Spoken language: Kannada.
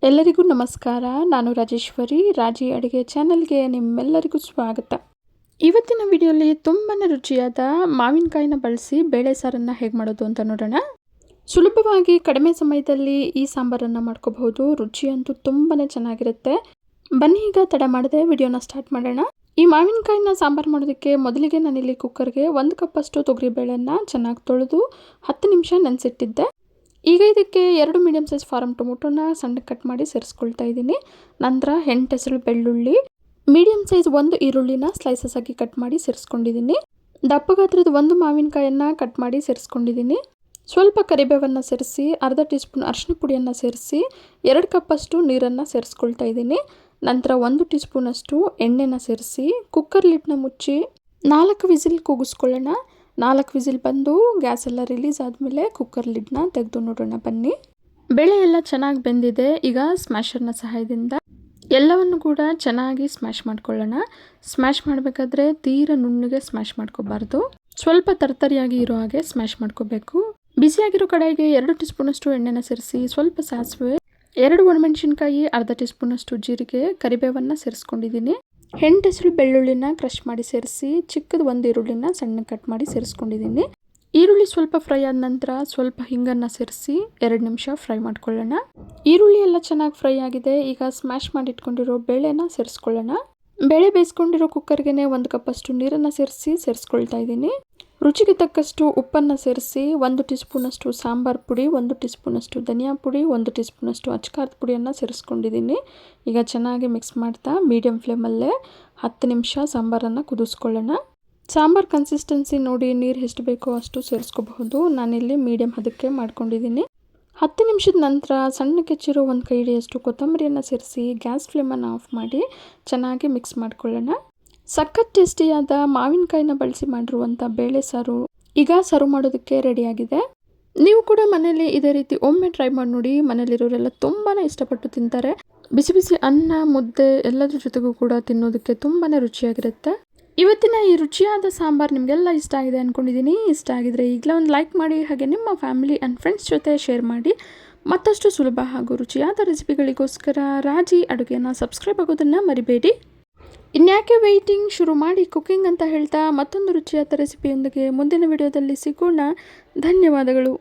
ಎಲ್ಲರಿಗೂ ನಮಸ್ಕಾರ. ನಾನು ರಾಜೇಶ್ವರಿ. ರಾಜಿ ಅಡುಗೆ ಚಾನೆಲ್ಗೆ ನಿಮ್ಮೆಲ್ಲರಿಗೂ ಸ್ವಾಗತ. ಇವತ್ತಿನ ವಿಡಿಯೋಲಿ ತುಂಬಾ ರುಚಿಯಾದ ಮಾವಿನಕಾಯಿನ ಬಳಸಿ ಬೇಳೆ ಸಾರನ್ನು ಹೇಗೆ ಮಾಡೋದು ಅಂತ ನೋಡೋಣ. ಸುಲಭವಾಗಿ ಕಡಿಮೆ ಸಮಯದಲ್ಲಿ ಈ ಸಾಂಬಾರನ್ನು ಮಾಡ್ಕೋಬಹುದು. ರುಚಿಯಂತೂ ತುಂಬಾ ಚೆನ್ನಾಗಿರುತ್ತೆ. ಬನ್ನಿ ಈಗ ತಡ ಮಾಡದೆ ವಿಡಿಯೋನ ಸ್ಟಾರ್ಟ್ ಮಾಡೋಣ. ಈ ಮಾವಿನಕಾಯಿನ ಸಾಂಬಾರು ಮಾಡೋದಕ್ಕೆ ಮೊದಲಿಗೆ ನಾನಿಲ್ಲಿ ಕುಕ್ಕರ್ಗೆ 1 ಕಪ್ಪಷ್ಟು ತೊಗರಿಬೇಳೆಯನ್ನು ಚೆನ್ನಾಗಿ ತೊಳೆದು 10 ನಿಮಿಷ ನೆನೆಸಿಟ್ಟಿದ್ದೆ. ಈಗ ಇದಕ್ಕೆ 2 ಮೀಡಿಯಮ್ ಸೈಜ್ ಫಾರಮ್ ಟೊಮೊಟೊನ ಸಣ್ಣಗೆ ಕಟ್ ಮಾಡಿ ಸೇರಿಸ್ಕೊಳ್ತಾ ಇದ್ದೀನಿ. ನಂತರ 8 ಹೆಸರು ಬೆಳ್ಳುಳ್ಳಿ, ಮೀಡಿಯಮ್ ಸೈಜ್ 1 ಈರುಳ್ಳಿನ ಸ್ಲೈಸಸ್ ಆಗಿ ಕಟ್ ಮಾಡಿ ಸೇರಿಸ್ಕೊಂಡಿದ್ದೀನಿ. ದಪ್ಪ ಗಾತ್ರದ 1 ಮಾವಿನಕಾಯನ್ನು ಕಟ್ ಮಾಡಿ ಸೇರಿಸ್ಕೊಂಡಿದ್ದೀನಿ. ಸ್ವಲ್ಪ ಕರಿಬೇವನ್ನು ಸೇರಿಸಿ, ಅರ್ಧ ಟೀ ಸ್ಪೂನ್ ಅರಿಶಿನ ಪುಡಿಯನ್ನು ಸೇರಿಸಿ 2 ಕಪ್ಪಷ್ಟು ನೀರನ್ನು ಸೇರಿಸ್ಕೊಳ್ತಾ ಇದ್ದೀನಿ. ನಂತರ 1 ಟೀ ಸ್ಪೂನಷ್ಟು ಎಣ್ಣೆನ ಸೇರಿಸಿ ಕುಕ್ಕರ್ ಲಿಡ್ನ ಮುಚ್ಚಿ 4 ವಿಸಿಲ್ ಕೂಗಿಸ್ಕೊಳ್ಳೋಣ. 4 ವಿಸಿಲ್ ಬಂದು ಗ್ಯಾಸ್ ಎಲ್ಲ ರಿಲೀಸ್ ಆದಮೇಲೆ ಕುಕ್ಕರ್ ಲಿಡ್ನ ತೆಗೆದು ನೋಡೋಣ ಬನ್ನಿ. ಬೇಳೆ ಎಲ್ಲ ಚೆನ್ನಾಗಿ ಬೆಂದಿದೆ. ಈಗ ಸ್ಮ್ಯಾಶರ್ನ ಸಹಾಯದಿಂದ ಎಲ್ಲವನ್ನು ಕೂಡ ಚೆನ್ನಾಗಿ ಸ್ಮ್ಯಾಶ್ ಮಾಡ್ಕೊಳ್ಳೋಣ. ಸ್ಮ್ಯಾಶ್ ಮಾಡಬೇಕಾದ್ರೆ ತೀರಾ ನುಣ್ಣಗೆ ಸ್ಮ್ಯಾಶ್ ಮಾಡ್ಕೋಬಾರ್ದು. ಸ್ವಲ್ಪ ತರ್ತರಿಯಾಗಿ ಇರೋ ಹಾಗೆ ಸ್ಮ್ಯಾಶ್ ಮಾಡ್ಕೋಬೇಕು. ಬಿಸಿಯಾಗಿರೋ ಕಡಾಯಿಗೆ 2 ಟೀ ಸ್ಪೂನಷ್ಟು ಎಣ್ಣೆನ ಸೇರಿಸಿ ಸ್ವಲ್ಪ ಸಾಸಿವೆ, 2 ಒಣಮೆಣಸಿನ್ಕಾಯಿ, ಅರ್ಧ ಟೀ ಸ್ಪೂನಷ್ಟು ಜೀರಿಗೆ, ಕರಿಬೇವನ್ನು ಸೇರಿಸ್ಕೊಂಡಿದ್ದೀನಿ. 8 ಹೆಸರು ಬೆಳ್ಳುಳ್ಳಿನ ಕ್ರಷ್ ಮಾಡಿ ಸೇರಿಸಿ ಚಿಕ್ಕದು 1 ಈರುಳ್ಳಿನ ಸಣ್ಣ ಕಟ್ ಮಾಡಿ ಸೇರಿಸ್ಕೊಂಡಿದ್ದೀನಿ. ಈರುಳ್ಳಿ ಸ್ವಲ್ಪ ಫ್ರೈ ಆದ ನಂತರ ಸ್ವಲ್ಪ ಹಿಂಗನ್ನು ಸೇರಿಸಿ 2 ನಿಮಿಷ ಫ್ರೈ ಮಾಡ್ಕೊಳ್ಳೋಣ. ಈರುಳ್ಳಿ ಎಲ್ಲ ಚೆನ್ನಾಗಿ ಫ್ರೈ ಆಗಿದೆ. ಈಗ ಸ್ಮ್ಯಾಶ್ ಮಾಡಿ ಇಟ್ಕೊಂಡಿರೋ ಬೇಳೆನ ಸೇರಿಸ್ಕೊಳ್ಳೋಣ. ಬೇಳೆ ಬೇಯಿಸ್ಕೊಂಡಿರೋ ಕುಕ್ಕರ್ಗೆ 1 ಕಪ್ಪಷ್ಟು ನೀರನ್ನು ಸೇರಿಸ್ಕೊಳ್ತಾ ಇದ್ದೀನಿ. ರುಚಿಗೆ ತಕ್ಕಷ್ಟು ಉಪ್ಪನ್ನು ಸೇರಿಸಿ 1 ಟೀ ಸ್ಪೂನಷ್ಟು ಸಾಂಬಾರು ಪುಡಿ, 1 ಟೀ ಸ್ಪೂನಷ್ಟು ಧನಿಯಾ ಪುಡಿ, 1 ಟೀ ಸ್ಪೂನಷ್ಟು ಅಚ್ಚಕಾರದ ಪುಡಿಯನ್ನು ಸೇರಿಸ್ಕೊಂಡಿದ್ದೀನಿ. ಈಗ ಚೆನ್ನಾಗಿ ಮಿಕ್ಸ್ ಮಾಡ್ತಾ ಮೀಡಿಯಮ್ ಫ್ಲೇಮಲ್ಲೇ 10 ನಿಮಿಷ ಸಾಂಬಾರನ್ನು ಕುದಿಸ್ಕೊಳ್ಳೋಣ. ಸಾಂಬಾರು ಕನ್ಸಿಸ್ಟೆನ್ಸಿ ನೋಡಿ ನೀರು ಎಷ್ಟು ಬೇಕೋ ಅಷ್ಟು ಸೇರಿಸ್ಕೋಬಹುದು. ನಾನಿಲ್ಲಿ ಮೀಡಿಯಮ್ ಹದಕ್ಕೆ ಮಾಡ್ಕೊಂಡಿದ್ದೀನಿ. 10 ನಿಮಿಷದ ನಂತರ ಸಣ್ಣಕ್ಕೆ ಹೆಚ್ಚಿರೋ 1 ಕೈ ಹಿಡಿಯಷ್ಟು ಕೊತ್ತಂಬರಿಯನ್ನು ಸೇರಿಸಿ ಗ್ಯಾಸ್ ಫ್ಲೇಮನ್ನು ಆಫ್ ಮಾಡಿ ಚೆನ್ನಾಗಿ ಮಿಕ್ಸ್ ಮಾಡ್ಕೊಳ್ಳೋಣ. ಸಖತ್ ಟೇಸ್ಟಿಯಾದ ಮಾವಿನಕಾಯಿನ ಬಳಸಿ ಮಾಡಿರುವಂಥ ಬೇಳೆ ಸಾರು ಈಗ ಸರ್ವ್ ಮಾಡೋದಕ್ಕೆ ರೆಡಿಯಾಗಿದೆ. ನೀವು ಕೂಡ ಮನೇಲಿ ಇದೇ ರೀತಿ ಒಮ್ಮೆ ಟ್ರೈ ಮಾಡಿ ನೋಡಿ. ಮನೇಲಿರೋರೆಲ್ಲ ತುಂಬಾ ಇಷ್ಟಪಟ್ಟು ತಿಂತಾರೆ. ಬಿಸಿ ಬಿಸಿ ಅನ್ನ, ಮುದ್ದೆ ಎಲ್ಲದ್ರ ಜೊತೆಗೂ ಕೂಡ ತಿನ್ನೋದಕ್ಕೆ ತುಂಬಾ ರುಚಿಯಾಗಿರುತ್ತೆ. ಇವತ್ತಿನ ಈ ರುಚಿಯಾದ ಸಾಂಬಾರು ನಿಮಗೆಲ್ಲ ಇಷ್ಟ ಆಗಿದೆ ಅಂದ್ಕೊಂಡಿದ್ದೀನಿ. ಇಷ್ಟ ಆಗಿದ್ರೆ ಈಗಲೇ ಒಂದು ಲೈಕ್ ಮಾಡಿ, ಹಾಗೆ ನಿಮ್ಮ ಫ್ಯಾಮಿಲಿ ಆ್ಯಂಡ್ ಫ್ರೆಂಡ್ಸ್ ಜೊತೆ ಶೇರ್ ಮಾಡಿ. ಮತ್ತಷ್ಟು ಸುಲಭ ಹಾಗೂ ರುಚಿಯಾದ ರೆಸಿಪಿಗಳಿಗೋಸ್ಕರ ರಾಜಿ ಅಡುಗೆನ ಸಬ್ಸ್ಕ್ರೈಬ್ ಆಗೋದನ್ನು ಮರಿಬೇಡಿ. ಇನ್ಯಾಕೆ ವೆಯ್ಟಿಂಗ್, ಶುರು ಮಾಡಿ ಕುಕ್ಕಿಂಗ್ ಅಂತ ಹೇಳ್ತಾ ಮತ್ತೊಂದು ರುಚಿಯಾದ ರೆಸಿಪಿಯೊಂದಿಗೆ ಮುಂದಿನ ವಿಡಿಯೋದಲ್ಲಿ ಸಿಗೋಣ. ಧನ್ಯವಾದಗಳು.